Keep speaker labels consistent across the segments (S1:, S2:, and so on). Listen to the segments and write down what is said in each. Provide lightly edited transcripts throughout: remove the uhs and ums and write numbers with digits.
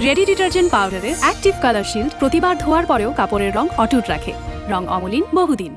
S1: Ready detergent পাউডারের active colour shield প্রতিবার ধোয়ার পরেও কাপড়ের রং অটুট রাখে। রং অমলিন বহুদিন।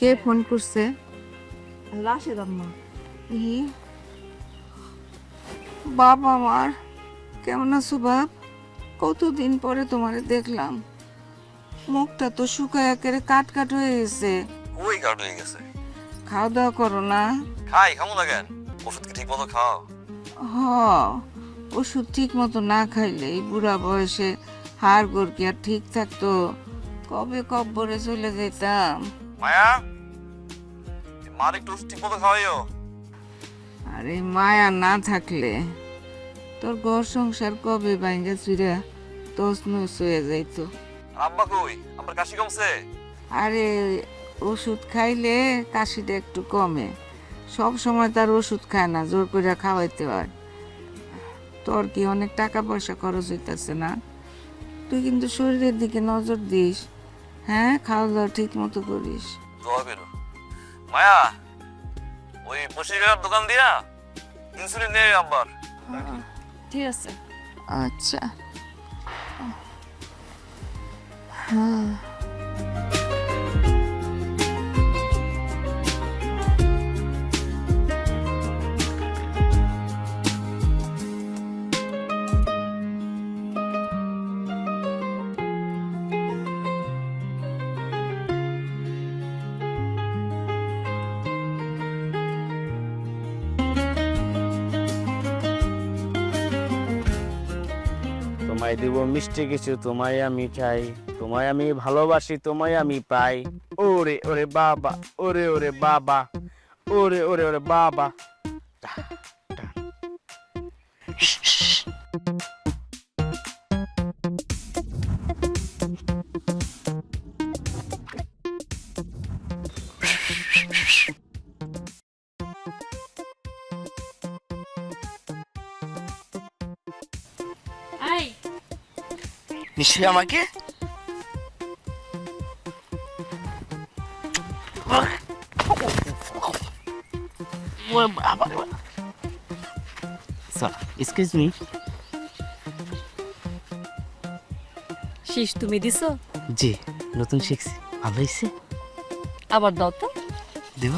S2: কে ফোন করছে?
S3: রাশেদ আম্মা।
S2: ই বাবা আমার কেমন আছো বাপ? কতদিন পরে তোমারে দেখলাম, মুখটা তো শুকায় একেবারে কাট কাট হয়ে গেছে।
S4: ওই কাট হয়ে গেছে।
S2: খাওয়া দাওয়া করো না?
S4: খামো না কেন? ওষুধ কি ঠিক মতো খাও?
S2: হ, ওষুধ ঠিক মতো না খাইলে এই বুড়া বয়সে হাড় গোড় কি আর ঠিক থাকতো? কবে কব্বরে চলে যেতাম।
S4: মায়া, মার একটু ওষুধ ঠিক মতো খাওয়াইও।
S2: আরে মায়া না থাকলে তোর ঘর সংসার কবে ভাঙ্গা চুরা তছনছ হয়ে যাইতো।
S4: আব্বা কই? আমার কাশি কমছে?
S2: আরে ওষুধ খাইলে কাশিটা একটু কমে, সব সময় তার ওষুধ খায় না, জোর করে খাওয়াইতে হয়। তোর কি অনেক টাকা পয়সা খরচ হইতেছে না? তুই কিন্তু শরীরের দিকে নজর দিস, হ্যাঁ, খাওয়া দাওয়া ঠিক মতো করিস।
S4: দোয়া করো। মায়া, ওই পশিকার দোকান দিয়া ইনসুলিন নিয়ে আব্বার।
S3: ঠিক আছে।
S2: আচ্ছা। হ্যাঁ।
S5: তোমায় দিব মিষ্টি কিছু, তোমায় আমি চাই, তোমায় আমি ভালোবাসি, তোমায় আমি পাই। ওরে ওরে বাবা, ওরে ওরে বাবা, ওরে ওরে ওরে বাবা।
S3: এই
S5: নিশ্চয়ই আমাকে এক্সকিউজ মি।
S3: শীষ তুমি দিছো?
S5: জি, নতুন শিখছি, ভালো হয়েছে।
S3: আবার দাও তো।
S5: দেব।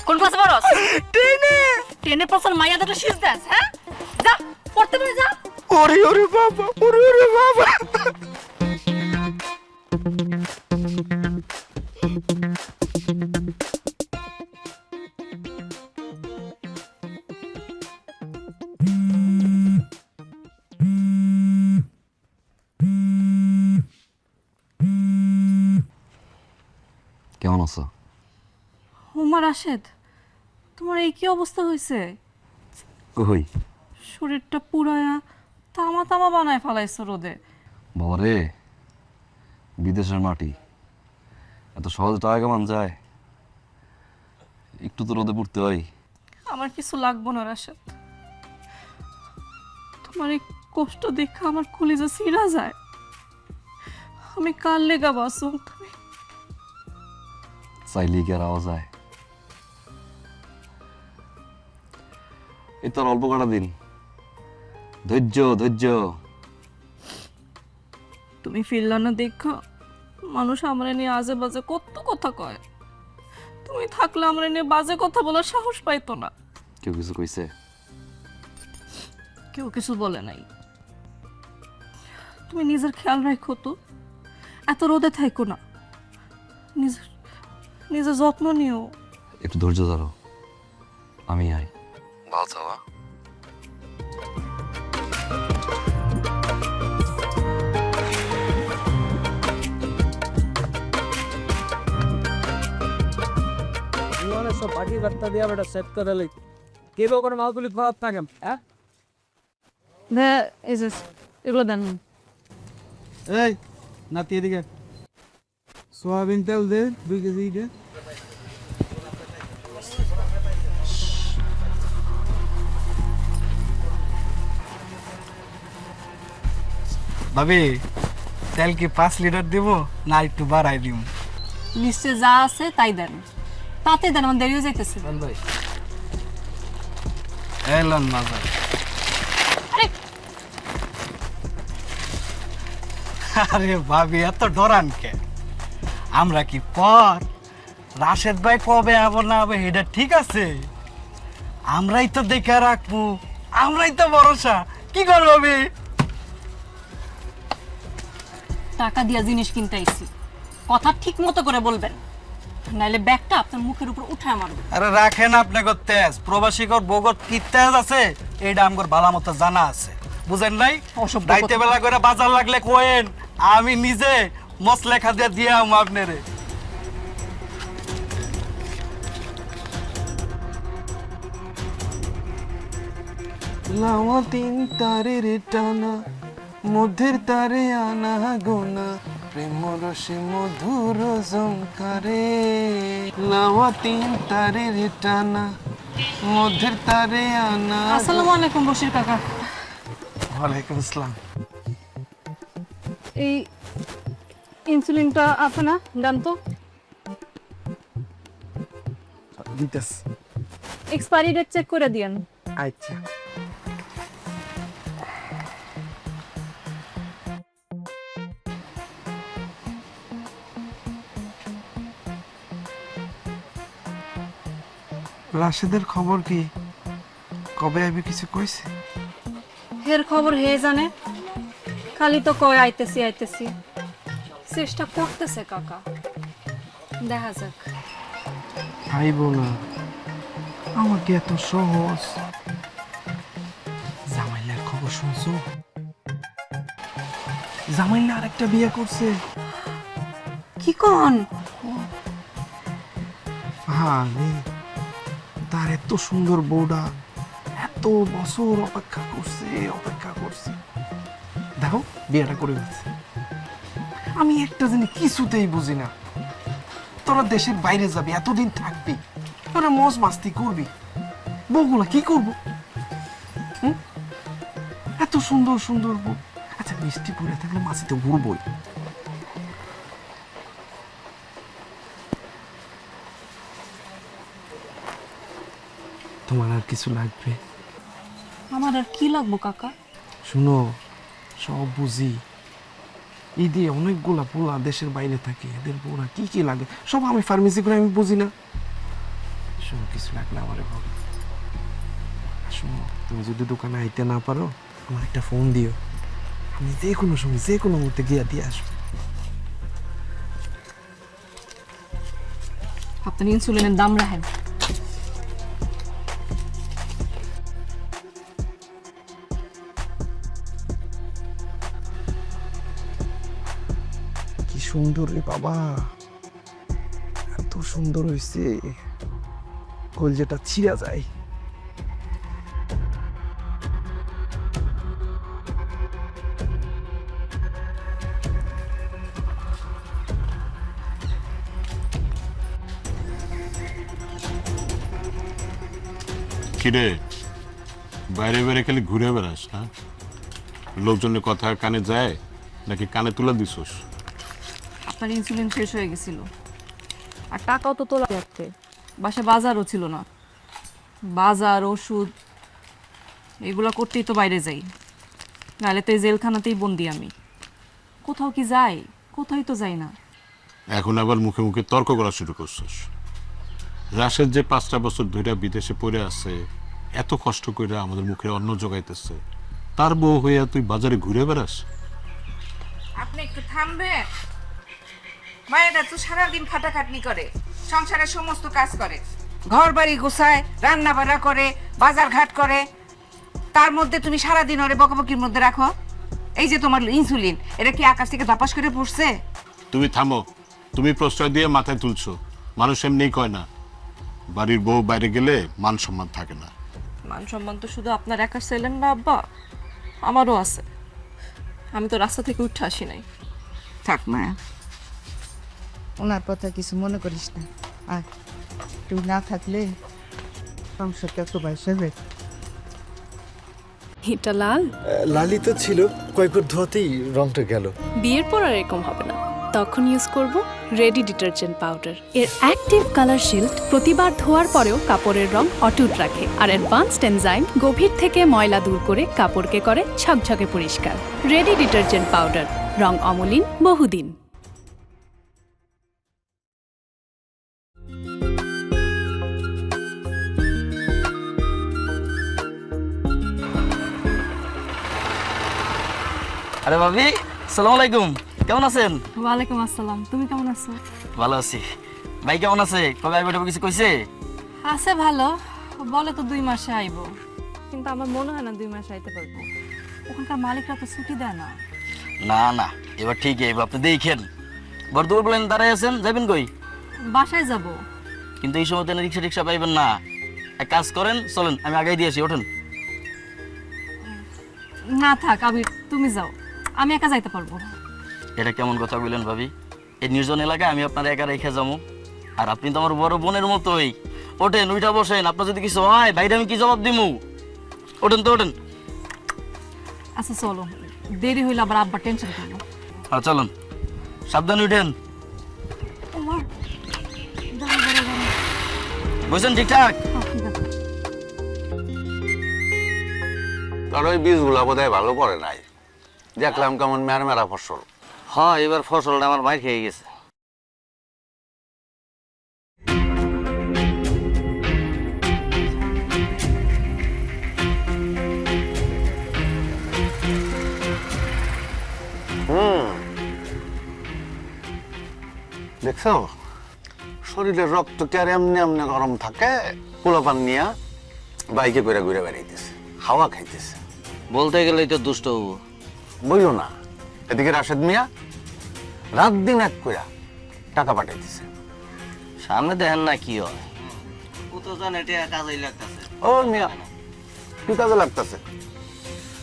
S3: কোন ক্লাসে পড়ছ? টেনে। টেনে পড়ছর মাইয়া দুটো শীষ দেস, হ্যাঁ? যা পড়তে পারে যা।
S5: ওরে ওরে বাবা, ওরে ওরে বাবা।
S4: কেমন আছো?
S3: ওমা রাশেদ, তোমার এই কি অবস্থা হয়েছে?
S4: কই?
S3: শরীরটা পুরায়া তামা তামা বানায় ফেলাইছো রোদে।
S4: বাবা রে, বিদেশের মাটি, এত সহজে টাকা কামান যায়? একটু তো রোদে পড়তে হয়।
S3: আমার কিছু লাগবো না রাশেদ, তোমার এই কষ্ট দেখে আমার কলিজা ছিঁড়া যায়। আমি কার লেগা বাসুম? তুমি
S4: চাইলে কি আর আওয়া যায়? এই তো আর অল্প কটা দিন, ধৈর্য ধৈর্য।
S3: তুমি ফিরলা না দেখো, মানুষ আমরা নিয়ে আজে বাজে কত কথা কয়। তুমি থাকলে আমরা নিয়ে বাজে কথা বলার সাহস পাইতো না।
S4: কেউ কিছু কইছে?
S3: কেউ কিছু বলে নাই। তুমি নিজের খেয়াল রাখো তো, এত রোদে থাইকো না, নিজের যত্ন নিও।
S4: একটু ধৈর্য ধরো, আমি আই। ভালো থাকা।
S6: জীবনে সব পাখি বার্তা দিয়া বেটা সেট করে লই কেউ কোনো মালগুলি খারাপ থাকে হ্যাঁ
S3: এগুলো দেন।
S7: এই নাতি এদিকে সোয়াবিন তেল দে 2 কেজি দে। ভাবি তেল কি 5 লিটার দিব না একটু বাড়াই দিব?
S3: লিস্টে যা আছে তাই দেন, তাতে দেন, আমার দেরি হয়ে যাইতেছে।
S7: ভাই এলন মাজা আরে ভাবি এত ডরান কে? আমরা কি পর রাশেদ ভাই কবে আবো না আবে এটা ঠিক আছে, আমরাই তো দেখে রাখবো, আমরাই তো ভরসা। কি করবো ভাবি?
S3: টাকা দিয়া জিনিস কিনতে আইছি, কথা ঠিক মতো করে বলবেন, নাইলে ব্যাগটা আপনার মুখের উপর উঠায় মারবো।
S7: আরে রাখেন আপনাকে তেজ, প্রবাসীকর বগত কি তেজ আছে এইটা আমার ভালো মতো জানা আছে, বুঝেন নাই?
S3: অসভ্য
S7: রাইতে
S3: কথা।
S7: বেলা করে বাজার লাগলে কোয়েন, আমি নিজে মশলা খাদিয়া দিয়ে আপনারে। লাওয়া তিন তারের টানা, মধ্যের তারে আনা গোনা, প্রেম রসে মধুর জমকারে। লাওয়া তিন তারের টানা, মধ্যের তারে আনা।
S3: আসসালামু আলাইকুম বশির কাকা।
S7: ওয়ালাইকুম আসসালাম।
S3: এই ইনসুলিনটা আছে না, দেন তো।
S7: দিতেস।
S3: এক্সপায়ারি ডেট চেক করে দিয়েন।
S7: আচ্ছা। রাশেদের খবর কি? কবে আইবে কিছু কইছে?
S3: হের খবর হে জানে, খালি তো কয় আইতেছি আইতেছি। চেষ্টা করতেছে কাকা, দেখা যাক।
S7: আইব না, আমাকে এত সহজ। জামাইলার খবর শুনছো? জামাইলা আরেকটা বিয়ে করছে।
S3: কি কোন?
S7: হ্যাঁ, তার এত সুন্দর বউটা এত বছর অপেক্ষা করছে, দেখো বিয়েটা করে ফেলছে। আমি একটা জিনিস কিছুতেই বুঝি না, তোরা দেশের বাইরে যাবি, এতদিন থাকবি, তোরা মজ মাস্তি করবি, বউগুলা কি করবো? এত সুন্দর সুন্দর বউ। আচ্ছা মিষ্টি পরে থাকলে মাসি তো ঘুরবই। তোমার আর কিছু লাগবে?
S3: আমার আর কি লাগবো কাকা?
S7: শুনো, সব বুঝি, ঈদে অনেকগুলা পোলা দেশের বাইরে থাকে, এদের পোলা কি কি লাগে সব আমি ফার্মেসি করে আমি বুঝি না। শুনো, কিছু লাগলে আমারে বলো। শুনো, তুমি যদি দোকানে আইতে না পারো আমার একটা ফোন দিও, আমি যে কোনো সময় যে কোনো মুহূর্তে গিয়ে দিয়ে আসবো।
S3: আপনার ইনসুলিনের দাম রাখেন।
S7: কি সুন্দর রে বাবা, এত সুন্দর হয়েছে, কলজেটা ছিঁড়া যায়।
S8: কিরে, বাইরে বাইরে খালি ঘুরে বেড়াস না? লোকজনের কথা কানে যায় নাকি কানে তুলে দিছস?
S3: আপনার ইনসুলিন শেষ হয়ে গেছিল, আর টাকাও তো তোলা যাচ্ছে, বাসায় বাজারও ছিল না। বাজার, ওষুধ এগুলো করতেই তো বাইরে যাই, নাহলে তো এই জেলখানাতেই বন্দি আমি। কোথাও কি যাই? কোথায় তো যাই না।
S8: এখন আবার মুখে মুখে তর্ক করা শুরু করছস। রাশেদ যে 5টা বছর ধরে বিদেশে পড়ে আছে, এত কষ্ট করে আমাদের মুখে অন্ন জোগাইতেছে, তার বউ হইয়া তুই বাজারে ঘুরে বেড়াস?
S2: আপনি একটু থামবেন? মায়েরা তো সারাদিন খাটাখাটনি করে, সংসারের সমস্ত কাজ করে, ঘর বাড়ি গোছায়, রান্না বান্না করে, বাজার ঘাট করে, তার মধ্যে তুমি সারাদিন ওরে বকবকির মধ্যে রাখো। এই যে তোমার ইনসুলিন, এটা কি আকাশ থেকে ধপাস করে পড়ছে?
S8: তুমি থামো, তুমি প্রশ্রয় দিয়ে মাথায় তুলছো। মানুষ এমনিই কয় না, বাড়ির বউ বাইরে গেলে মান সম্মান থাকে না।
S3: মান সম্মান তো শুধু আপনার একার ছিলেন না আব্বা, আমারও আছে। আমি তো রাস্তা থেকে উঠে আসি নাই।
S2: থাক মায়া, ওনার কথা কিছু মনে করিস না। আর তুই না থাকলে সংসারটা তো বাইসে যায়।
S1: এটা লাল,
S9: লালি তো ছিল, কয়েকবার ধোয়াতেই রংটা গেল।
S1: বিয়ের পর আর এরকম হবে না। তখন ইউজ করব রেডি ডিটারজেন্ট পাউডার। এর অ্যাক্টিভ কালার শিল্ড প্রতিবার ধোয়ার পরেও কাপড়ের রং অটুট রাখে, আর অ্যাডভান্সড এনজাইম গভীর থেকে ময়লা দূর করে কাপড়কে করে ঝকঝকে পরিষ্কার। রেডি ডিটারজেন্ট পাউডার, রং অমলিন বহুদিন।
S10: আরে ভাবি, সালাম আলাইকুম, কেমন আছেন?
S3: ওয়ালাইকুম আসসালাম, তুমি কেমন আছো?
S10: ভালো আছি। ভাই কেমন আছে? কবে আইব কিছু কইছে?
S3: আছে ভালো, বলে তো 2 মাসে আইব, কিন্তু আমার মনে হয় না 2 মাসে আইতে পারবো। ওখানকার মালিকরা তো ছুটি দেয় না।
S10: না না, এবার ঠিক আইব, আপনি দেখেন। বড় দূর বলেন দাঁড়াই আছেন, যাবেন কই?
S3: বাসায় যাব।
S10: কিন্তু এই সময় রিক্সা টিক্সা পাইবেন না। এক কাজ করেন, চলেন আমি আগাই দিয়ে আসি, ওঠেন।
S3: না থাক আবির, তুমি যাও, আমি একা যাইতে পারবো।
S10: এটা কেমন কথা বললেন ভাবি? এই নির্জন এলাকায় আমি আপনার একা রেখে যাবো? আর আপনি তো আমার বড় বোনের মতোই। ওঠেন, উইটা বসেন, আপনার যদি কিছু হয় বাইরে আমি কি জবাব দিমু? ওঠেন তো, ওঠেন।
S3: আচ্ছা চলো, দেরি হইলে আবার আব্বা টেনশন করবো।
S10: হ্যাঁ চলুন, সাবধানে উঠেন। বুঝছেন ঠিকঠাক?
S4: তোর ওই বীজগুলা বোধহয় ভালো পড়ে নাই, দেখলাম কেমন মেরা মেরা ফসল।
S10: হ্যাঁ, এবার ফসলটা আমার মার খেয়ে গেছে।
S4: দেখছো শরীরের রক্ত কি আর এমনি এমনি গরম থাকে? পোলাপান নিয়া বাইকে করে ঘুরে বেড়াইতেছে, হাওয়া খাইতেছে।
S10: বলতে গেলেই তো দুষ্ট হবো।
S4: বইলো না, এদিকে রাশেদ মিয়া রাত দিন এক কইরা টাকা পাঠাইতেছে।
S10: সামনে দেখেন না কি হয়। ও তো জানে এটা কাজেই লাগতেছে।
S4: ও মিয়া, কি কাজে লাগতেছে?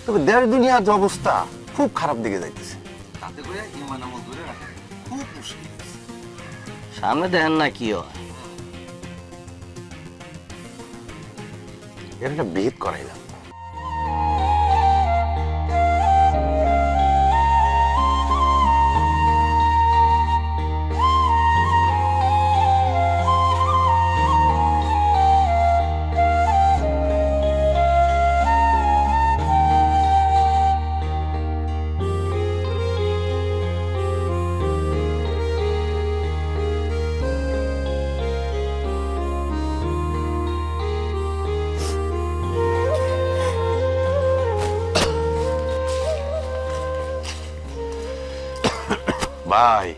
S4: তবে দেশ দুনিয়ার যে অবস্থা খুব খারাপ দিকে যাইতেছে। তাতে করে ইমান আমল ধরে রাখা খুব মুশকিল।
S10: সামনে দেখেন না কি হয়।
S4: এর একটা বিহিত করাইলাম। ভাই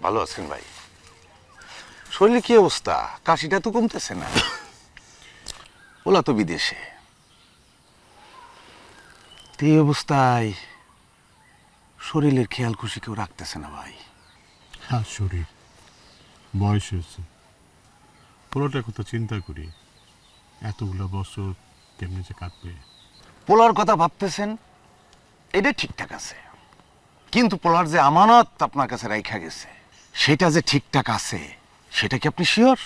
S4: ভালো আছেন? ভাই শরীরে কি অবস্থা? কাশিটা তো কমতেছে না। ওলা তো বিদেশে, এই অবস্থায় শরীরের খেয়াল খুশি কেউ রাখতেছে না ভাই।
S8: হ্যাঁ, শরীর বয়স হয়েছে, পুরোটার কথা চিন্তা করি। এতগুলো বছর কেমনি যে কাটবে।
S4: পোলার কথা ভাবতেছেন, এটা ঠিকঠাক আছে, কিন্তু পোলার যে আমানত আপনার কাছে রাইখা গেছে সেটা যে ঠিকঠাক আছে, সেটা কি আপনি শিওর?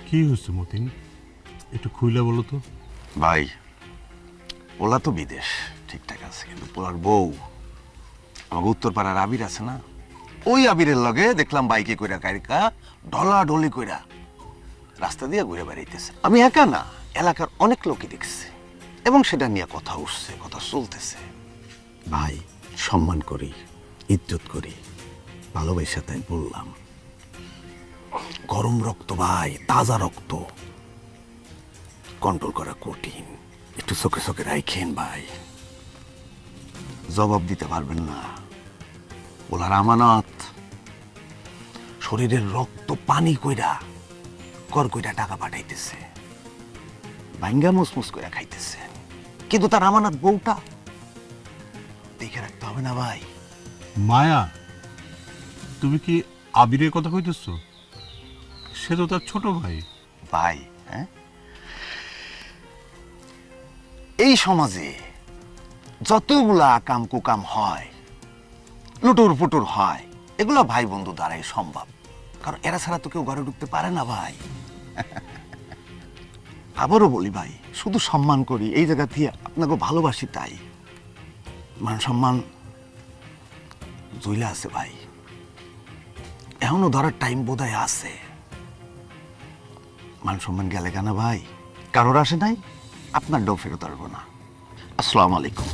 S8: কি হয়েছে মতিন, একটু খুইলা বলো তো।
S4: ভাই পোলা তো বিদেশ ঠিকঠাক আছে, কিন্তু পোলার বউ আমাকে উত্তর পাড়ার আবির আছে না, ওই আবিরের লগে দেখলাম বাইকে কইরা কারিকা ঢলা ঢলি কইরা রাস্তা দিয়ে ঘুরে বেড়াইতেছে। আমি একা না, এলাকার অনেক লোকই দেখছে এবং সেটা নিয়ে কথা উঠছে, কথা চলতেছে। ভাই সম্মান করি, ইজ্জত করি, ভালোবাসা, তাই বললাম। গরম রক্ত ভাই, তাজা রক্ত, কন্ট্রোল করা কঠিন। একটু চোখে চোখে রাখেন ভাই, জবাব দিতে পারবেন না, ওলার আমানত। শরীরের রক্ত পানি কইরা কর কইরা টাকা পাঠাইতেছে, ভাঙ্গা মুসমুস কইরা খাইতেছে, কিন্তু তার আমানত বউটা দেখে রাখতে হবে না ভাই।
S8: মায়া, তুমি কি আবিরের কথা কইতেছ? সে তো তার ছোট ভাই।
S4: ভাই, হ্যাঁ, এই সমাজে যতগুলা কাম কুকাম হয়, লুটুর পুটুর হয়, এগুলো ভাই বন্ধু দ্বারাই সম্ভব, কারণ এরা ছাড়া তো কেউ ঘরে ঢুকতে পারে না ভাই। আবারও বলি ভাই, শুধু সম্মান করি এই জায়গা থেকে, আপনাকে ভালোবাসি, তাই মান সম্মান জুইলা আছে ভাই, এখনো ধরার টাইম বোধহয় আছে। মান সম্মান গেলে কেন ভাই, কারোর আসে নাই, আপনার ডো ফেরত আসবো না। আসসালামু আলাইকুম।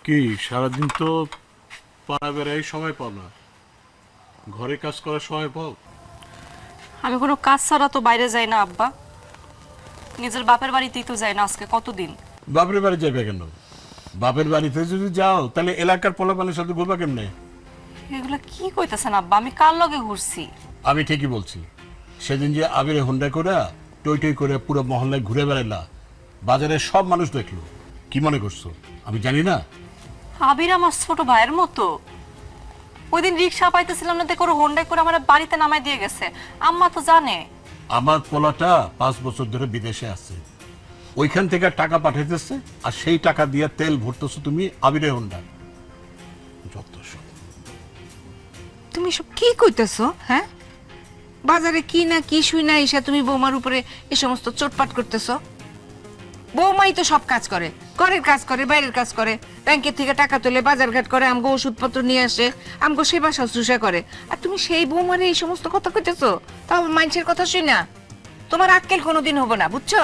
S8: কি সারাদিন তো পাড়া বেড়াই সময় পাও না, ঘরে কাজ করার সময় পাও?
S3: আমি কোনো কাজ ছাড়া তো বাইরে যাই না আব্বা, নিজের বাপের বাড়িতেই তো যাই না আজকে কতদিন।
S8: বাপের বাড়ি যাবে কেন? বাপের বাড়িতে যদি যাও তাহলে এলাকার পোলাপানের সাথে ঘুরবা কেমনে?
S3: এগুলা কি কইতেছেন আব্বা, আমি কার লগে ঘুরছি?
S8: আমি ঠিকই বলছি। সেদিন যে আবিরে হোন্ডা করে টই টই করে পুরো মহল্লায় ঘুরে বেড়ালা, বাজারের সব মানুষ দেখলো, কি মনে করছো আমি জানি না?
S3: আবির আমার ছোট ভাইয়ের মতো। ওই দিন রিক্সা পাইতেছিলাম না, দেখো হোন্ডায় করে আমার বাড়িতে নামাই দিয়ে গেছে, আম্মা তো জানে।
S8: আমার পোলাটা 5 বছর ধরে বিদেশে আছে, ওইখান থেকে টাকা পাঠাইতেছে, আর সেই টাকা দিয়ে তেল ভরতেছো তুমি আবিরে হোন্ডা। যত সব।
S2: তুমি সব কি কইতেছো? হ্যাঁ, বাজারে কি না কি শুই না এসে তুমি বৌমার উপরে এই সমস্ত চোটপাট করতেছো। বৌমাই তো সব কাজ করে, ঘরের কাজ করে, বাইরের কাজ করে, ব্যাংকের থেকে টাকা তোলে, বাজারঘাট করে, আমগো ওষুধপত্র নিয়ে আসে, আমগো সেবা শুশ্রূষা করে, আর তুমি সেই বৌমারে এই সমস্ত কথা কইতেছো, তাও মানুষের কথা শুই না। তোমার আক্কেল কোনোদিন হবো না, বুঝছো?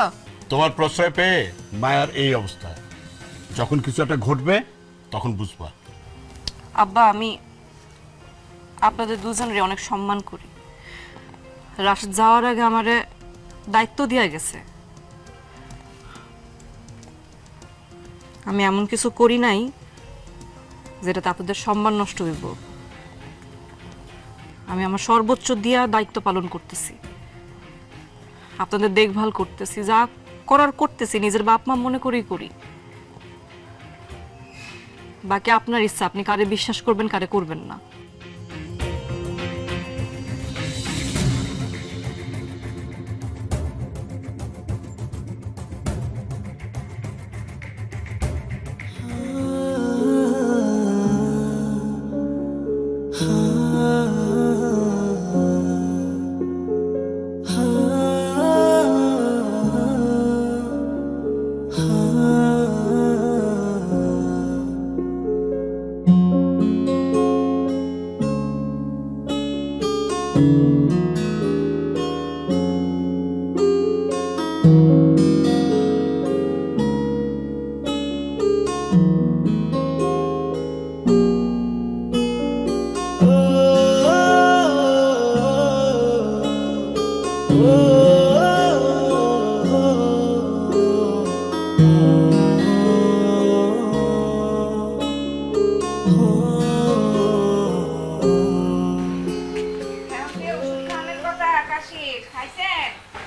S8: তোমার প্রশ্রয় পেয়ে মায়ার এই অবস্থা, যখন কিছু একটা ঘটবে তখন বুঝবা।
S3: আব্বা, আমি আপনাদের দুজনেরই অনেক সম্মান করি। রাশিদ যাওয়ার আগে আমারে দায়িত্ব দেয়া গেছে, আমি এমন কিছু করি নাই যেটাতে আপনাদের সম্মান নষ্ট হইব। আমি আমার সর্বোচ্চ দিয়া দায়িত্ব পালন করতেছি, আপনাদের দেখভাল করতেছি, যা করার করতেছি, নিজের বাপ মা মনে করেই করি। বাকি আপনার ইচ্ছা, আপনি কারে বিশ্বাস করবেন কারে করবেন না।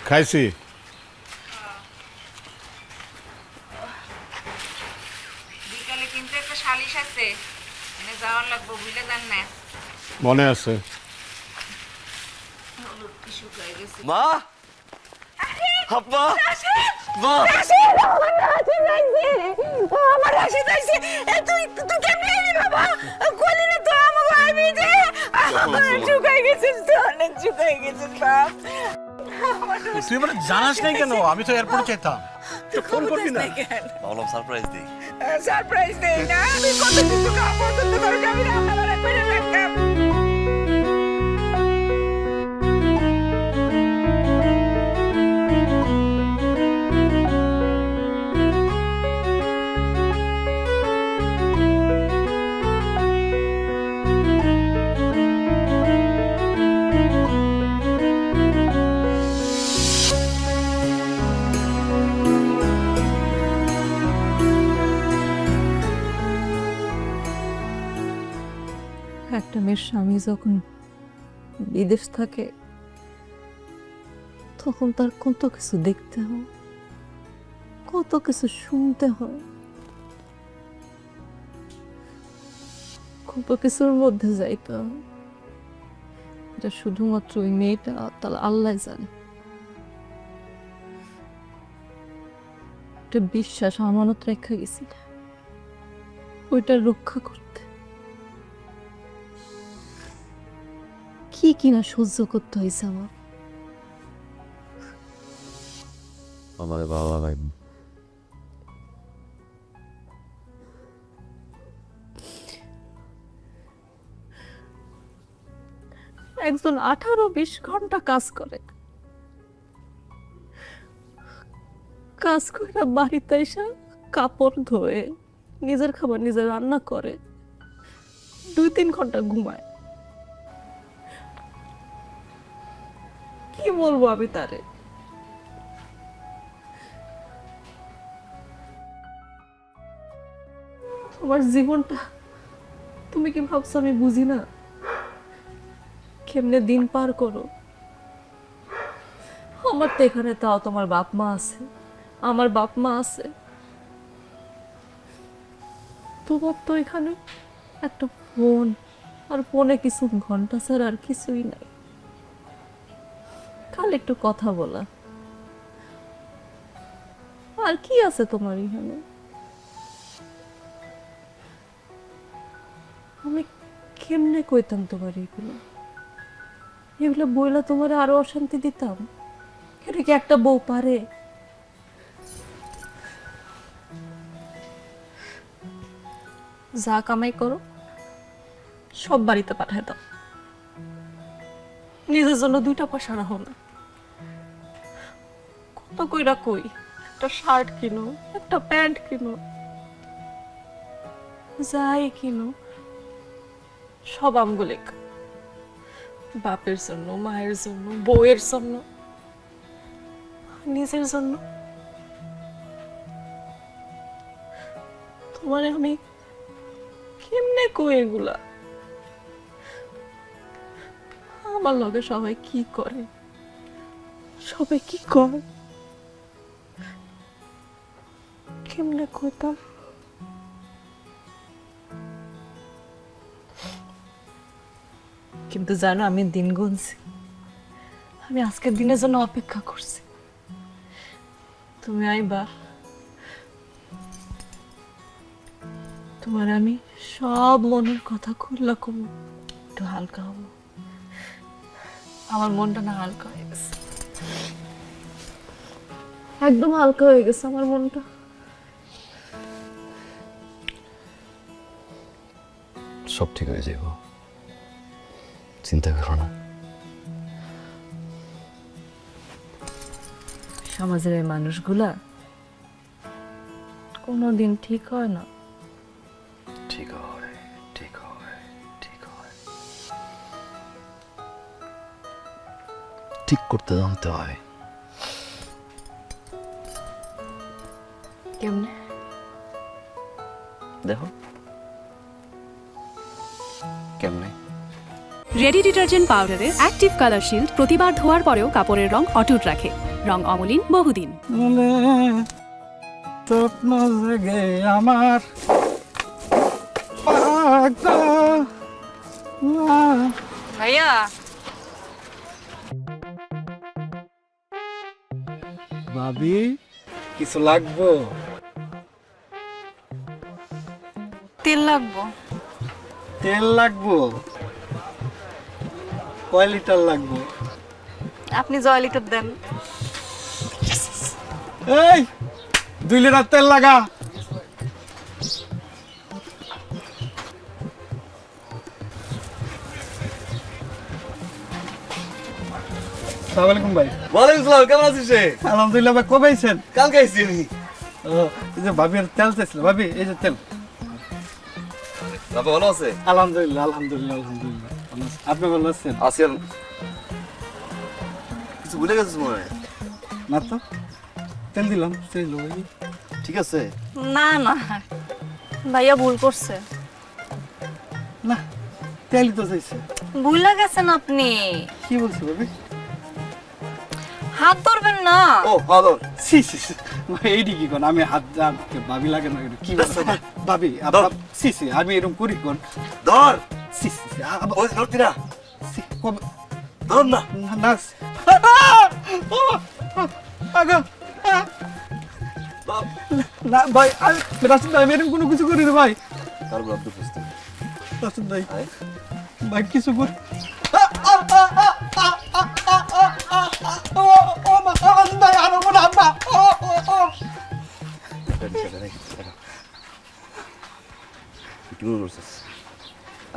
S8: খাইছি।
S2: বিকালে কিন্তু একটা সালিশ আছে, যাওয়ার লাগবো, বুঝলে যান না।
S8: মনে আছে।
S10: মা, আব্বা, মা,
S2: আমার রাশিদ আইছে, তুই তুই কেমনে এলি বাবা? কইলি না তো আমাকে আইবি যে? চুকাই গেছিস তো, অনেক চুকাই গেছিস বাপ।
S7: তুই মানে জানাস নাই কেন? আমি তো এয়ারপোর্টে যেতাম, তো ফোন করবি না?
S10: ভাবলাম সারপ্রাইজ দিই।
S2: সারপ্রাইজ দেই না, আমি কত কিছু কাম পছন্দ করি, আমি রান্না বান্না করে রাখতাম।
S3: একটা মেয়ের স্বামী যখন বিদেশ থাকে তখন তার কত কিছু দেখতে হয়, কত কিছু শুনতে হয়, কত কিছুর মধ্যে যাইতে হয়। এটা শুধুমাত্র ওই মেয়েটা তার আল্লাহ জানে। একটা বিশ্বাস আমানত রেখা গেছিল ওইটা রক্ষা করতে। কি কিনা সহ্য করতে হয়েছে আমার।
S9: আমার বাবা ভাই
S3: একজন 18-20 ঘন্টা কাজ করে, কাজ করে বাড়িতে এসে কাপড় ধোয়ে নিজের খাবার নিজে রান্না করে, 2-3 ঘন্টা ঘুমায়। কি বলবো আমি তারে? তোমার জীবনটা তুমি কি ভাবছো আমি বুঝি না? কেমনে দিন পার করো। আমার তো এখানে তাও তোমার বাপ মা আছে, আমার বাপ মা আছে। তোমার তো এখানে একটা ফোন, আর ফোনে কিছু ঘন্টা ছাড়া আর কিছুই নাই। কাল একটু কথা বলা, আর কি আছে তোমার এখানে? আমি কেমনে কইতাম তোমার এগুলো? এগুলো বইলা তোমার আরো অশান্তি দিতাম? এটা কি একটা বউ পারে? যা কামাই করো সব বাড়িতে পাঠায় দাও, নিজের জন্য 2টা পয়সা রাখো না। কত কইরা কই একটা শার্ট কিনো, একটা প্যান্ট কিনো, যাই কিনো সব আমগুলিক বাপের জন্য, মায়ের জন্য, বউয়ের জন্য, নিজের জন্য। তোমার আমি কেমনে কই এগুলা? আমার লগে সবাই কি করে, সবাই কি করে, কেমনে কইতাম? কিন্তু জানো আমি দিন গুনছি, আমি আজকের দিনের জন্য অপেক্ষা করছি। তুমি আইবা, তোমার আমি সব মনের কথা খুললা কমু, একটু হালকা হবো। আমার মনটা না হালকা হয়ে গেছে, একদম হালকা হয়ে গেছে আমার মনটা।
S9: সব ঠিক হয়ে যাবো, চিন্তা করো না।
S3: সমাজের এই মানুষগুলা কোনোদিন ঠিক হয় না।
S9: ঠিক হয়, ঠিক হয়, ঠিক হয়। ঠিক করতে জানতে হয়।
S3: কেমনে?
S9: দেখো কেমনে।
S1: রেডি ডিটারজেন্ট পাউডারের অ্যাক্টিভ কালার শিল্ড প্রতিবার ধোয়ার পরেও কাপড়ের রং অটুট রাখে, রং অমলিন বহুদিন।
S6: স্বপ্ন জেগে আমার
S3: ভাইয়া
S6: ভাবি কিছু লাগবো?
S3: তেল লাগবো।
S6: তেল লাগবো? কয় লিটার লাগবো?
S3: আপনি জয় লিটার দেন।
S6: এই 2 লিটার তেল লাগা। আসসালামু আলাইকুম ভাই।
S9: ওয়ালাইকুম আসসালাম, কেমন আছিস রে?
S6: আলহামদুলিল্লাহ ভাই, কবে আইছেন?
S9: কাল খাইছি আমি।
S6: ও, এই যে ভাবি তেল চাইছিল, ভাবি এই যে তেল।
S9: বাবা ভালো আছে?
S6: আলহামদুলিল্লাহ আলহামদুলিল্লাহ আলহামদুলিল্লাহ। ভালো আছি। আপনি ভালো আছেন?
S9: আছি আর কিছু ভুলে গেছিস মনে হয়?
S6: না তো, তেল দিলাম, তেল ভাই।
S9: ঠিক আছে।
S3: না না, ভাইয়া ভুল করছে।
S6: না,
S7: তেলই তো চাইছে।
S3: ভুলে গেছেন আপনি,
S7: কি বলছো ভাবি?
S3: হাত ধরবেন না।
S7: ও হাদর সি সি সি। এইডি কি কোন আমি হাত ভাবি লাগে না কি বলছো ভাবি? সি সি আমি এরকম করি কোন?
S4: ধর
S7: সি সি সি
S4: ওই ধরতি না
S7: সি কবে
S4: ধর না
S7: নাস আগা না ভাই রাশিদ ভাই আমি এরকম কোনো কিছু করি না ভাই।
S4: তারপর আব্দুল ফস্তি
S7: রাশিদ ভাই ভাই কিছু করি ভাই আরো মনে আব্বা
S9: কি মনে করছিস?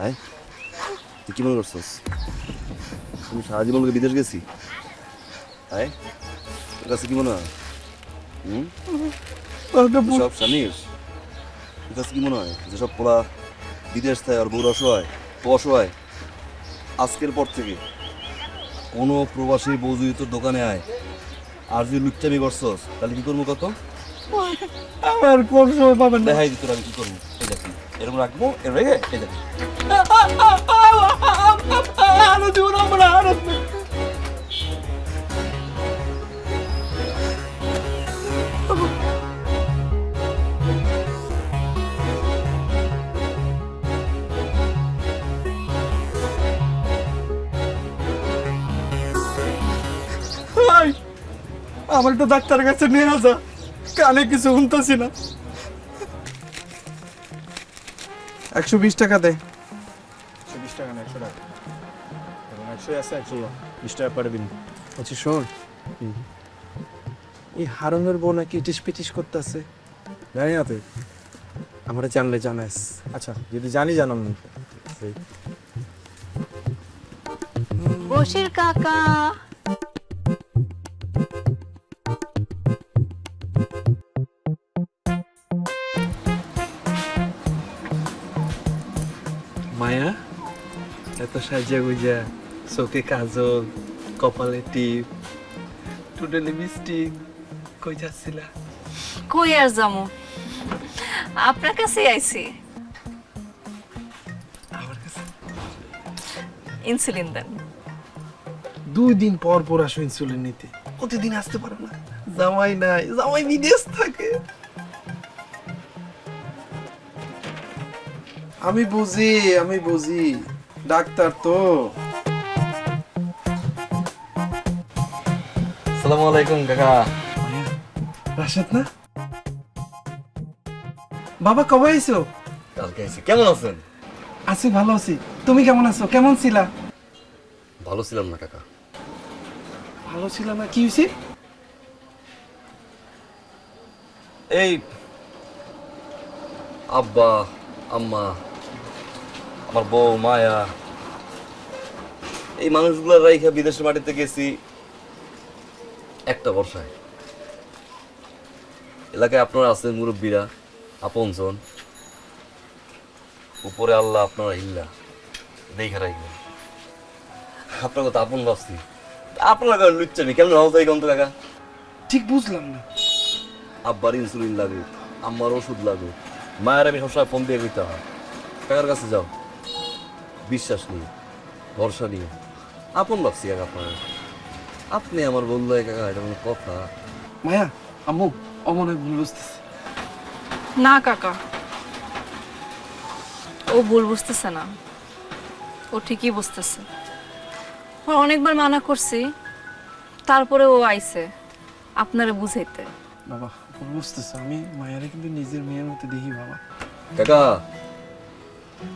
S9: আয় তুই কি মনে করছিস? আমি সারা জীবন বিদেশ গেছি। আয় তোর কাছে কি মনে হয়? সব জানিস? তোর কাছে কি মনে হয় যেসব পোলা বিদেশ থাকে আর বউর অসহায় অসহায়, আজকের পর থেকে কোনো প্রবাসী বউ যদি তোর দোকানে আয় আর যদি লুচ্চামি করছস তাহলে কি করবো কত?
S7: আমার কোন সময় পাবেন না।
S9: দেখাই তোর আমি কি করবো, এই দেখ এরকম রাখবো এর রেগে এই দেখ।
S7: আরো জীবন আমরা আরো আমার তো ডাক্তারের কাছে নিয়ে আসা, কানে কিছু শুনতেছি না। 120 টাকা দে।
S6: 120 টাকা না 100 টাকা, এবং 100 আছে 120 টাকা করে দিন।
S7: আচ্ছা শোন, এই হারুনের বোন নাকি ইটিস পিটিস করতেছে,
S6: জানি না তুই?
S7: আমরা জানলে জানাস।
S6: আচ্ছা যদি জানি জানাম না।
S3: বশির কাকা,
S7: মায়া এত সাজিয়া গুজা, চোখে কাজল, কপালে টিপ, ঠোঁটে লিপস্টিক, কই যাচ্ছিলা?
S3: কই আর যামু, আপনার কাছে আইছি।
S7: আমার কাছে
S3: ইনসুলিন দেন।
S7: 2 দিন পর পর আসো ইনসুলিন নিতে, প্রতিদিন আসতে পারো না। জামাই নাই, জামাই বিদেশ থাকে। আমি বুঝি ডাক্তার তো।
S9: আসসালামু আলাইকুম কাকা।
S7: রাশেদ না? বাবা কবে আইছো?
S9: কালকে আইছি। কেমন আছেন?
S7: আছি, ভালো আছি। তুমি কেমন আছো? কেমন ছিলা?
S9: ভালো ছিলাম না কাকা।
S7: ভালো ছিল না? কি হয়েছে?
S9: এই আব্বা আম্মা আমার বউ মায়া এই মানুষগুলোর রাইখা বিদেশের মাটিতে গেছি একটা বর্ষায়। এলাকায় আপনারা আছেন মুরব্বীরা, আপনজন, উপরে আল্লাহ আপনারা ইল্লা দেখা রাখবেন। আপনার কথা আপন ভাবছি, আপনারা কারণ লুচ্চামি কেমন হওয়া যায় কন্ত কাকা?
S7: ঠিক বুঝলাম না।
S9: আব্বার ইনসুলিন লাগুক, আম্মার ওষুধ লাগুক, মায়ের আমি সবসময় ফোন দিয়ে দিতে হয়। কাকার কাছে যাও, বিশ্বাস নিয়ে ভরসা নিয়ে আপন ভাবছি কাকা আপনার। আপনি আমার বললো কাকা এটা কোনো কথা?
S7: মায়া, আম্মু অমনে ভুল বুঝতেছে।
S3: না কাকা, ও ভুল বুঝতেছে না, ও ঠিকই বুঝতেছে। ওর অনেকবার মানা করছি, তারপরে ও আইছে আপনারে বুঝাইতে।
S7: বাবা ভুল বুঝতেছে, আমি মায়ারে কিন্তু নিজের মেয়ের মতো দেখি বাবা।
S9: কাকা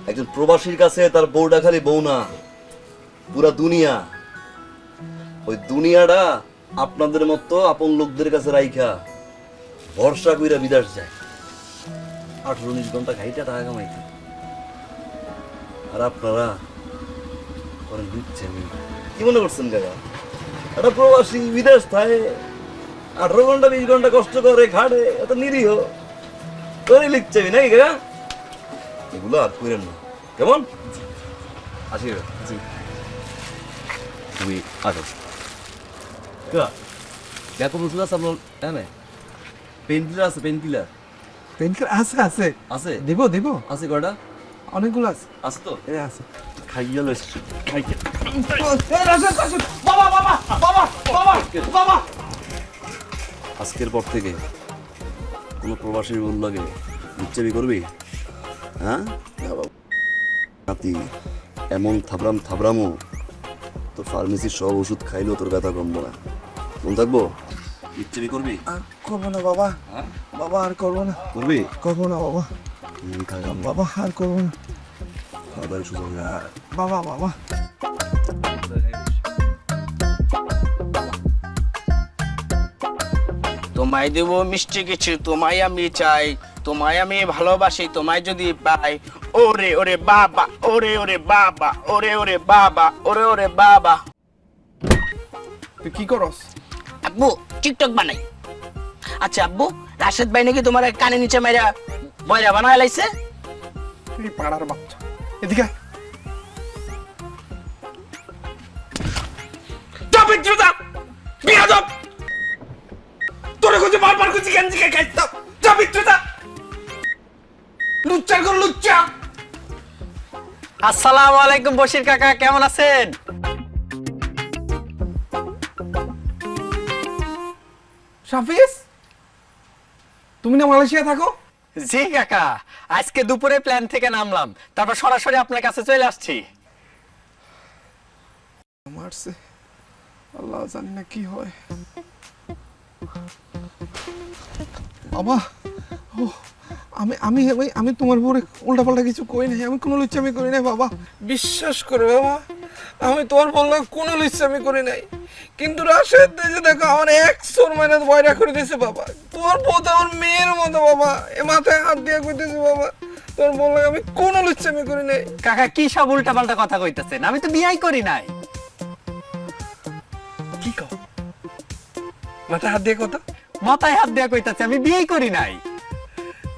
S9: একজন প্রবাসীর কাছে তার বউটা খালি বউ না, পুরা দুনিয়া। ওই দুনিয়াটা আপনাদের মতো আপন লোকদের কাছে রাইখা ভরসা কইরা বিদেশ যায় 18-19 ঘন্টা খাইটা টাকা কামাইতে। আর আপনারা করেন দিচ্ছেন কি মনে করছেন কাকা? একটা প্রবাসী বিদেশ থাকে 18 ঘন্টা 20 ঘন্টা কষ্ট করে খাটে, এত নিরীহ করে লিখছে নাকি কাকা? এগুলো আর করেন না কেমন? আসি জি তুমি আসো। দেখো বুঝলো আছে আপনার হ্যাঁ পেন কিলার আছে? পেন কিলার
S7: পেন কিলার আছে আছে
S9: আছে?
S7: দেব দেব।
S9: আছে কয়টা?
S7: অনেকগুলো আছে।
S9: আছে তো
S7: এ আছে।
S9: খাইয়া লইছ খাইয়া
S7: বাবা বাবা বাবা বাবা বাবা।
S9: আজকের পর থেকে কোনো প্রবাসীর বল লাগে বিচ্ছেবি করবি? হ্যাঁ নাতি, এমন থাবরামো তোর ফার্মেসির সব ওষুধ খাইলেও তোর ব্যথা কমবো না। মন থাকবো? বিচ্ছেবি করবি?
S7: আর করবো না বাবা। বাবা আর করবো না।
S9: করবি?
S7: করবো না বাবা। বাবা আর করবো না।
S9: খাবার সুযোগ
S7: বাবা বাবা।
S5: তোমায় দেব মিষ্টি কিছু, তোমায় আমি চাই, তোমায় আমি ভালোবাসি, তোমায় যদি পাই। ওরে ওরে বাবা, ওরে ওরে বাবা, ওরে ওরে বাবা, ওরে ওরে বাবা।
S7: তুই কি করস?
S5: আব্বু টিকটক বানাই। আচ্ছা আব্বু, রাশেদ ভাই নাকি তোমার কানে নিচে মেরা বয়রা বানায় লাইছে?
S7: তুই পাড়ার বাচ্চা, এদিকে আয়।
S5: বিদ্রুতা বিয়াদব, তোরে খুঁজে বারবার খুঁজে গেঞ্জি কে খাইতাম। যা বিদ্রুতা, লুচ্চার কর লুচ্চা।
S10: আসসালামু আলাইকুম বশির কাকা, কেমন আছেন?
S7: শাফিজ, তুমি না মালয়েশিয়া থাকো?
S10: জি কাকা, আজকে দুপুরে প্ল্যান থেকে নামলাম, তারপর সরাসরি আপনার কাছে চলে আসছি।
S7: মারছে, আল্লাহ জানি না কি হয়। বাবা, ও আমি আমি আমি তোমার উপরে উল্টাপাল্টা কিছু করি নাই, আমি কোনো লুচ্চামি করি নাই বাবা, বিশ্বাস করো বাবা, আমি তোমার বললাম কোনো লুচ্চামি করি নাই। কিন্তু রাশেদ যে দেখো আমার 100 মাইনাস বয়রা করে দিয়েছে বাবা। তোমার বউ তো আমার মেয়ের মতো বাবা, এ মাথায় হাত দিয়ে কইতেছে বাবা, তোমার বললাম আমি কোনো লুচ্চামি করি নাই।
S10: কাকা কি সব উল্টাপাল্টা কথা কইতাছেন? আমি তো বিয়াই করি নাই।
S7: কি কও? মাথায় হাত দিয়ে কথা?
S10: মাথায় হাত দেয়া কইতাছে, আমি বিয়েই করি নাই।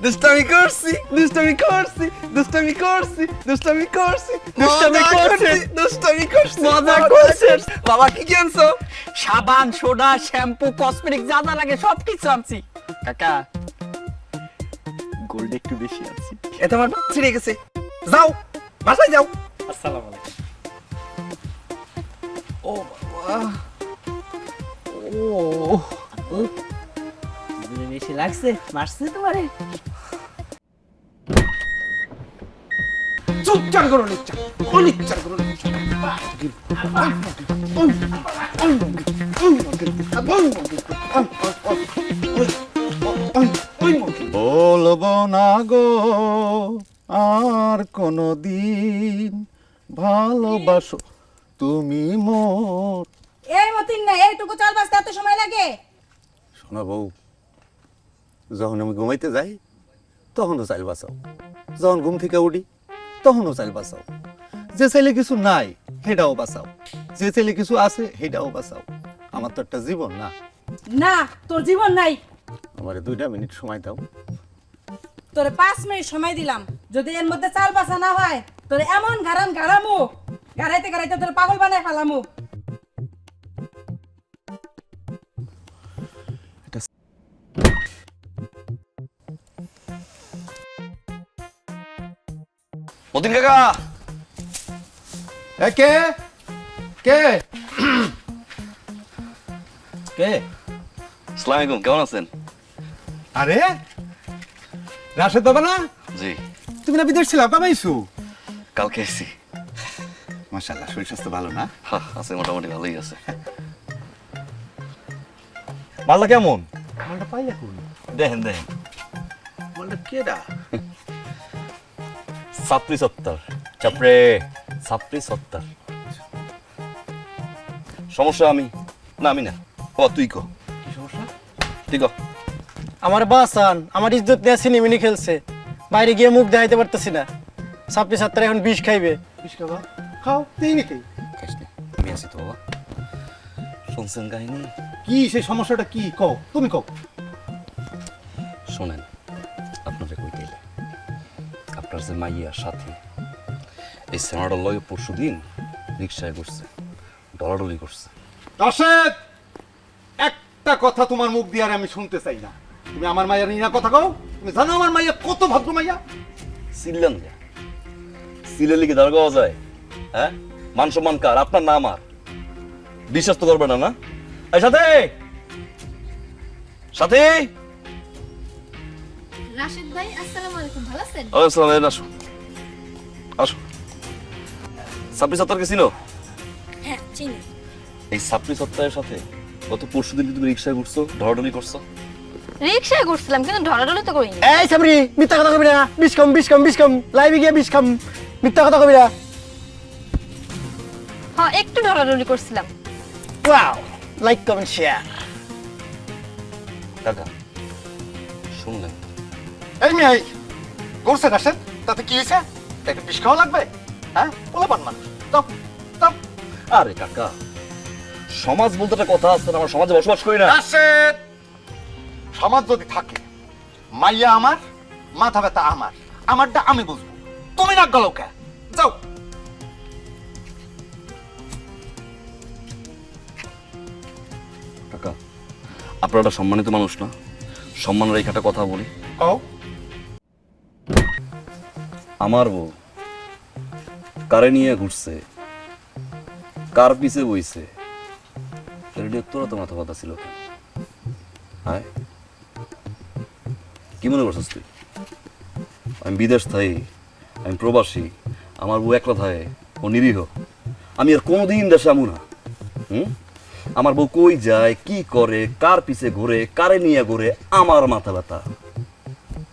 S7: দুষ্টামি করছি, দুষ্টামি করছি, দুষ্টামি করছি, দুষ্টামি করছি, দুষ্টামি করছি, দুষ্টামি করছি,
S10: মজা করছিস।
S7: বাবা কি কিনছো?
S10: সাবান, সোডা, শ্যাম্পু, কসমেটিক যা যা লাগে সব কিছু আনছি। কাকা গোল্ড একটু বেশি আনছি।
S7: এটা আমার ছিঁড়ে গেছে, যাও বাসায় যাও।
S10: আসসালামু আলাইকুম।
S7: ও বাবা, ও
S10: বেশি লাগছে, মারছে তোমারে।
S7: চুপচাপ করো নিচ্ছা, অনিচ্ছার করো নিচ্ছা।
S11: বলবো না গো আর কোনো দিন, ভালোবাসো তুমি মোর।
S12: এই মতিন না, এইটুকু চাল বাজতে এত সময় লাগে?
S11: শোনা বউ, যখন আমি ঘুমাইতে যাই তখনও চাইল বাঁচাও, যখন ঘুম থেকে উঠি তখনও চাইল বাঁচাও। যে ছেলে কিছু নাই সেটাও বাঁচাও, যে ছেলে কিছু আছে সেটাও বাঁচাও। আমার তো একটা জীবন না?
S12: না, তোর জীবন নাই।
S11: আমারে 2টা মিনিট সময় দাও।
S12: তোরে 5 মিনিট সময় দিলাম, যদি এর মধ্যে চাল বাসা না হয় তোরে এমন গাড়ামু, গাড়াইতে গাড়াইতে তোরে পাগল বানায় ফেলামু।
S9: মতিন কাকা,
S11: কে কে
S9: কে? আসসালামু আলাইকুম, কেমন আছেন?
S11: আরে রাশেদ বাবা না?
S9: জি,
S11: তুমি না বিদেশ ছিলা, কবে আইছো?
S9: কালকে এসেছি।
S11: মাশাআল্লাহ, শরীর স্বাস্থ্য ভালো না?
S9: হ্যাঁ, আছে মোটামুটি ভালোই আছে।
S11: মালটা কেমন?
S7: মালটা পাইলা কোন?
S9: দেখেন দেখেন,
S7: মালটা কেডা?
S9: ছাত্রী সত্তর চাপড়ে, ছাত্রী সত্তর। সমস্যা আমি না, আমি না, ও তুই কো।
S7: কি সমস্যা?
S9: তুই কো।
S6: আমার বাসান, আমার ইজ্জত নিয়ে সিনেমিনি খেলছে, বাইরে গিয়ে মুখ দেখাইতে পারতেছি না। ছাত্রী ছাত্রী এখন বিষ খাইবে।
S7: বিষ খাবা? খাও, তেই নাকি?
S9: খাইস না, আমি আছি তো বাবা। শুনছেন কাহিনী?
S11: কি সেই সমস্যাটা কি কও, তুমি কও।
S9: শোনেন, আপনারে কইতে এলে আপনার যে মাইয়ার সাথে এই সেনাটার লগে পরশু দিন রিক্সায় করছে, ডলাডলি করছে।
S11: রাশেদ, একটা কথা তোমার মুখ দিয়ে আর আমি শুনতে চাই না। তুমি আমার মাইয়া নিয়ে কথা কও। তুমি জানো আমার মাইয়া কত ভদ্র মাইয়া?
S9: চিল্লান যা, সিলের লিগে দাঁড় পাওয়া যায়? হ্যাঁ, মান সম্মান কার, আপনার না আমার? বিশ্বাস তো করবে না, না? এই সাথে সাথে
S13: রাশিদ ভাই, আসসালামু আলাইকুম, ভালো আছেন?
S9: আসসালাম, আসো আসো। সাপ্রি সত্তারকে চিনো?
S13: হ্যাঁ, চিনি।
S9: এই সাপ্রি সত্তারের সাথে গত পরশুদিন তুমি রিক্সায় ঘুরছো, ধরাধরি করছো?
S13: রিকশায় ঘুরছিলাম, কিন্তু ধরাধরি তো করিনি।
S6: এই সাবরি মিথ্যা কথা কবি না, বিশ কম লাইভে গিয়ে বিশ কম, মিথ্যা কথা কবি না।
S13: হ্যাঁ, একটু ধরাধরি করছিলাম।
S6: Wow, like comment share.
S9: কাকা শুনলেন?
S11: এই মেয়ে করছে রাশেদ, তাতে কি হয়েছে? তাকে বিষ খাওয়া লাগবে? হ্যাঁ, পোলাপান মানুষ। দাও দাও।
S9: আরে কাকা, সমাজ বলতে একটা কথা আছে না, আমরা সমাজে বসবাস করি না।
S11: রাশেদ, সমাজ যদি থাকে, মাইয়া আমার, মাথা ব্যথা আমার, আমারটা আমি বুঝবো, তুমি না গেলো কে? যাও।
S9: কাকা, আপনারা একটা সম্মানিত মানুষ না, সম্মান রেখে একটা কথা বলি।
S11: কও।
S9: আমার বউ কারে নিয়ে ঘুরছে, কার পিছে বইছে, রেডিও তোরা তো মাথা কথা ছিল কেন? হ্যাঁ, কি মনে করছিস তুই? আমি বিদেশ থাই, আমি প্রবাসী, আমার বউ একলা থাকে, ও নিরীহ, আমি আর কোনোদিন দেশে আমু না। আমার বউ কই যায়, কি করে, কার পিছে ঘুরে, কারে নিয়ে ঘুরে, আমার মাথা ব্যথা।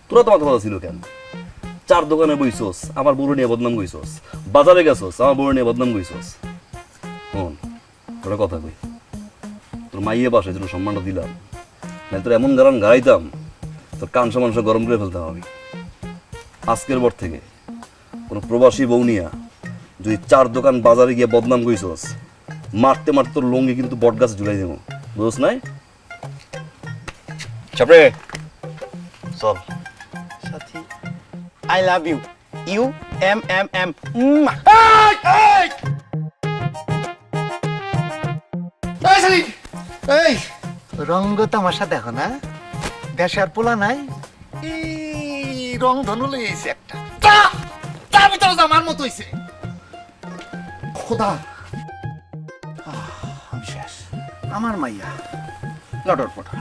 S9: তোরা তো মাথা ব্যথা ছিল কেন? চার দোকানে বইছস, আমার বউরে নিয়ে বদনাম গইছস, বাজারে গেছস, আমার বউরে নিয়ে বদনাম গইছস। শোন, তোরা কথা কই, তোর মাইয়ে বাসে জন্য সম্মানটা দিলাম, না তোর এমন গান গাইতাম তোর কানসা মানসা গরম করে ফেলতাম আমি। আজকের পর থেকে কোনো প্রবাসী বউ নিয়া যদি চার দোকান বাজারে গিয়ে বদনাম গইছস, মারতে মারতে তোর লঙ্গি কিন্তু বট গাছে ঝুলাই দেবো, বুঝছ নাই? চাপড়ে চল।
S6: সাথী, I love you, you hmm hmm hmm.
S11: এই রঙ্গ তামাশা দেখো না, দেশে আর পোলা নাই, এই রং ধনু লইছে একটা, তার ভিতরে আমার মতো হইছে। খোদা, আমি শেষ। আমার মাইয়া লটর পটর,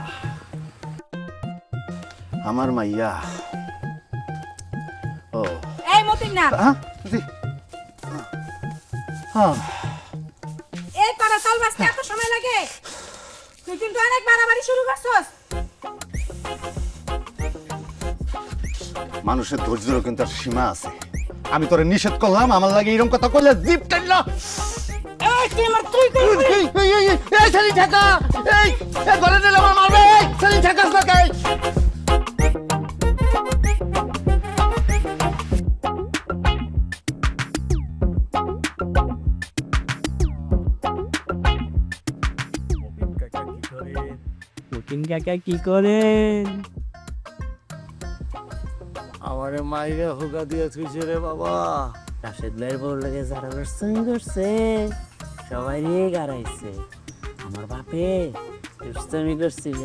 S11: আমার মাইয়া। ও
S12: এই মতিন না,
S11: হ্যাঁ জি, হ্যাঁ
S12: এই পারা চাল বাজতে এত সময় লাগে? তুই কিন্তু অনেক বাড়াবাড়ি শুরু করছস।
S11: মানুষের ধৈর্যেরও কিন্তু একটা সীমা আছে। আমি তোরে নিষেধ করলাম, আমার লাগে এরকম কথা কইলে জিপ টানলো।
S12: এই তুই আমার তুই কই?
S11: এই ছেলে ঠেকা, এই ঘরে নিলে আমার মারবে, এই ছেলে ঠেকাস না কে?
S5: মতিন কাকা কি করেন? আমারে মাইরে হোগা দিয়ে থুইছে রে বাবা। রাশেদ ভাইয়ের বউর লাগে যারা রসুন করছে সবাই নিয়ে গাড়াইছে। আমার বাপে লুস্তামি করছিল,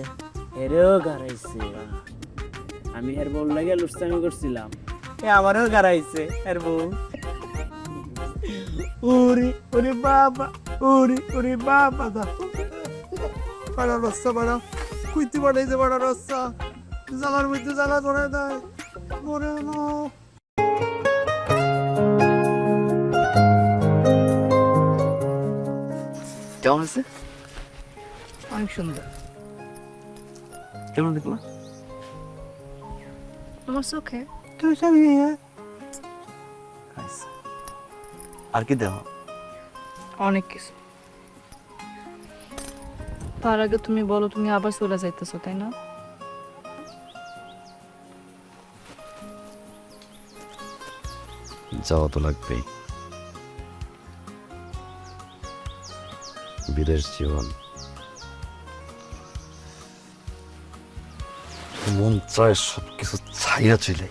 S5: এরেও গাড়াইছে। আমি এর বউর লাগে লুস্তামি করছিলাম, এ আমারও গাড়াইছে এর বউ। ওরে ওরে বাবা, ওরে ওরে বাবা,
S11: বাড়া রস্তা বাড়া, কুইতে বাড়াইছে বাড়া রস্তা, জ্বালার মধ্যে জ্বালা ধরে দেয়, মরে না।
S9: কেমন হয়েছে?
S3: অনেক সুন্দর।
S9: কেমন দেখলা?
S3: তোমার চোখে
S9: আর কি দেহ?
S3: অনেক কিছু। তার আগে তুমি বলো, তুমি আবার চলে যাইতেছো তাই না?
S9: যাওয়া তো লাগবেই, বিদেশ জীবন, মন চায় সবকিছু ছাইয়া চলে,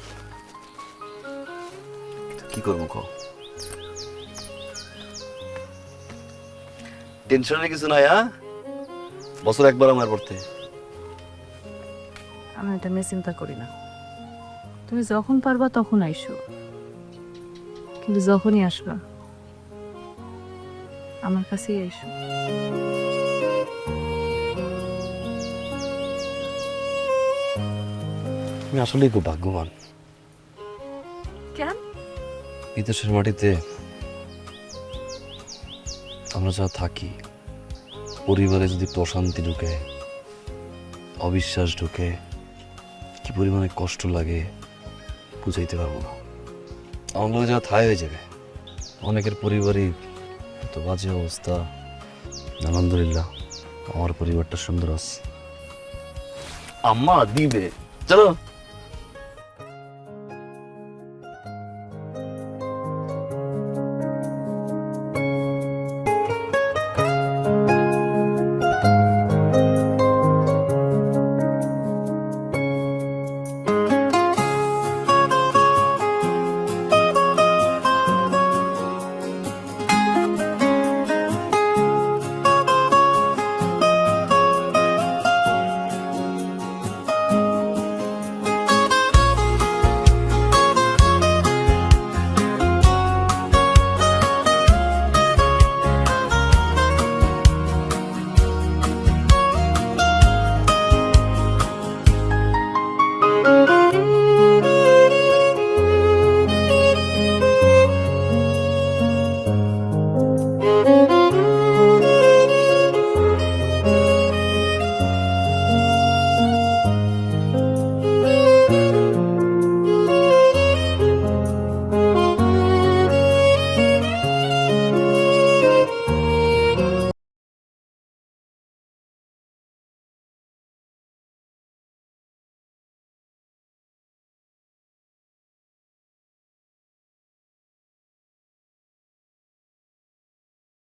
S9: কি করবো কো? টেনশনের কিছু নাই। হ্যাঁ, বছর একবার আমার পড়তে।
S3: আমি এটা নিয়ে চিন্তা করি না, তুমি যখন পারবা তখন আইসো, কিন্তু যখনই আসবা আমার কাছেই এসো।
S9: আমি আসলেই খুব ভাগ্যবান।
S3: কেন?
S9: বিদেশের মাটিতে আমরা যা থাকি, পরিবারে যদি একটু অশান্তি ঢুকে, অবিশ্বাস ঢুকে, কি পরিমাণে কষ্ট লাগে বুঝাইতে পারবো না। আমার লোক যা থাই হয়ে যাবে। অনেকের পরিবারই এত বাজে অবস্থা, আলহামদুলিল্লাহ আমার পরিবারটা সুন্দর আছে। আম্মা দিবে, চলো।